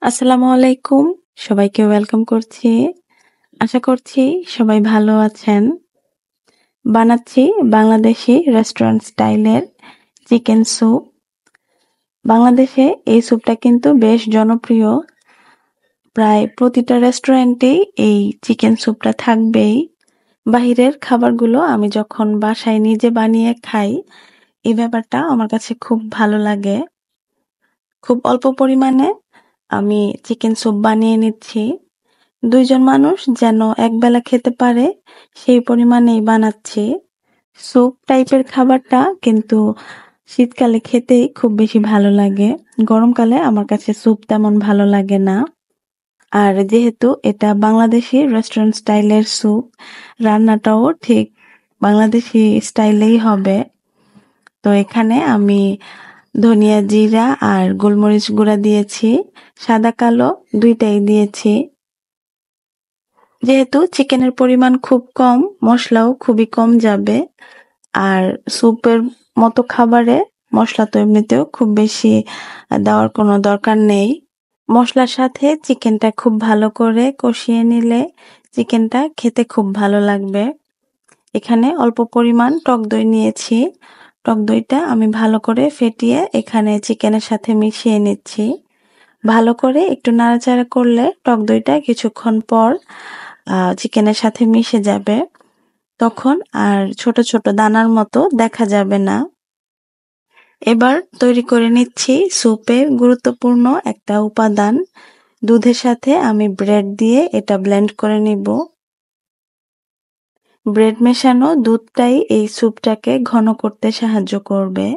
আসসালামু আলাইকুম। সবাইকে ওয়েলকাম করছি। আশা করছি সবাই ভালো আছেন। বানাচ্ছি বাংলাদেশি রেস্টুরেন্ট স্টাইলের চিকেন স্যুপ। বাংলাদেশে এই স্যুপটা কিন্তু বেশ জনপ্রিয়। প্রায় প্রতিটা রেস্টুরেন্টেই এই চিকেন স্যুপটা থাকবেই। বাহিরের খাবারগুলো আমি যখন বাসায় নিজে বানিয়ে খাই, এই ব্যাপারটা আমার কাছে খুব ভালো লাগে। খুব অল্প পরিমাণে আমি চিকেন স্যুপ বানিয়ে নিচ্ছি। ২ জন মানুষ যেন একবেলা খেতে পারে সেই পরিমাণেই বানাচ্ছি। স্যুপ টাইপের খাবারটা কিন্তু শীতকালে খেতেই খুব বেশি ভালো লাগে। গরমকালে আমার কাছে স্যুপ তেমন ভালো লাগে না। আর যেহেতু এটা বাংলাদেশি রেস্টুরেন্ট স্টাইলের স্যুপ, রান্নাটাও ঠিক বাংলাদেশি স্টাইলেই হবে। তো এখানে আমি ধনিয়া, জিরা আর গোলমরিচ গুঁড়া দিয়েছি। সাদা কালো ২ টাই দিয়েছি। যেহেতু চিকেনের পরিমাণ খুব কম, মশলাও খুবই কম যাবে। আর স্যুপের মতো খাবারে মশলা তো এমনিতেও খুব বেশি দেওয়ার কোনো দরকার নেই। মশলার সাথে চিকেনটা খুব ভালো করে কষিয়ে নিলে চিকেনটা খেতে খুব ভালো লাগবে। এখানে অল্প পরিমাণ টক দই নিয়েছি। টক দইটা আমি ভালো করে ফেটিয়ে এখানে চিকেনের সাথে মিশিয়ে নিচ্ছি। ভালো করে একটু নাড়াচাড়া করলে টক দইটা কিছুক্ষণ পর চিকেনের সাথে মিশে যাবে। তখন আর ছোট ছোট দানার মতো দেখা যাবে না। এবার তৈরি করে নিচ্ছি স্যুপের গুরুত্বপূর্ণ একটা উপাদান। দুধের সাথে আমি ব্রেড দিয়ে এটা ব্লেন্ড করে নিব। ব্রেড মেশানো দুধটাই এই স্যুপটাকে ঘন করতে সাহায্য করবে।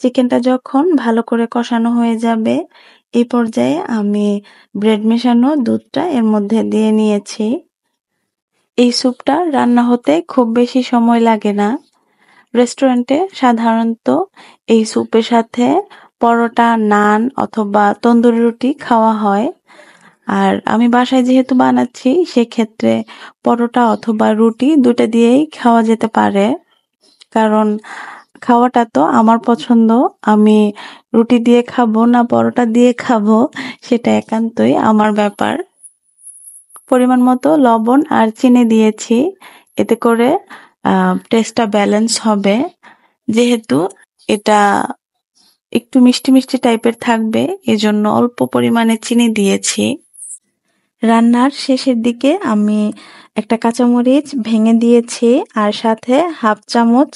চিকেনটা যখন ভালো করে কষানো হয়ে যাবে, এই পর্যায়ে আমি ব্রেড মেশানো দুধটা এর মধ্যে দিয়ে নিয়েছি। এই স্যুপটা রান্না হতে খুব বেশি সময় লাগে না। রেস্টুরেন্টে সাধারণত এই স্যুপের সাথে পরোটা, নান অথবা তন্দুরি রুটি খাওয়া হয়। আর আমি বাসায় যেহেতু বানাচ্ছি সেক্ষেত্রে পরোটা অথবা রুটি ২ টা দিয়েই খাওয়া যেতে পারে। কারণ খাওয়াটা তো আমার পছন্দ। আমি রুটি দিয়ে খাবো না পরোটা দিয়ে খাবো সেটা একান্তই আমার ব্যাপার। পরিমাণ মতো লবণ আর চিনি দিয়েছি। এতে করে টেস্টটা ব্যালেন্স হবে। যেহেতু এটা একটু মিষ্টি মিষ্টি টাইপের থাকবে, এজন্য অল্প পরিমাণে চিনি দিয়েছি। রান্নার শেষের দিকে আমি একটা কাঁচামরিচ ভেঙে দিয়েছি আর সাথে 1/2 চামচ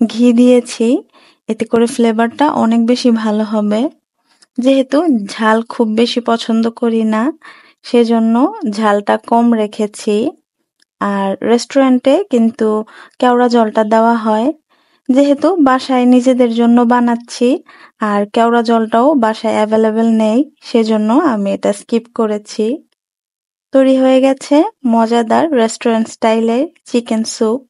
ঘি দিয়েছি। এতে করে ফ্লেভারটা অনেক বেশি ভালো হবে। যেহেতু ঝাল খুব বেশি পছন্দ করি না, সেজন্য ঝালটা কম রেখেছি। আর রেস্টুরেন্টে কিন্তু কেওড়া জলটা দেওয়া হয়। যেহেতু বাসায় নিজেদের জন্য বানাচ্ছি আর কেওড়া জলটাও বাসায় অ্যাভেলেবেল নেই, সেজন্য আমি এটা স্কিপ করেছি। তৈরি হয়ে গেছে মজাদার রেস্টুরেন্ট স্টাইলের চিকেন স্যুপ।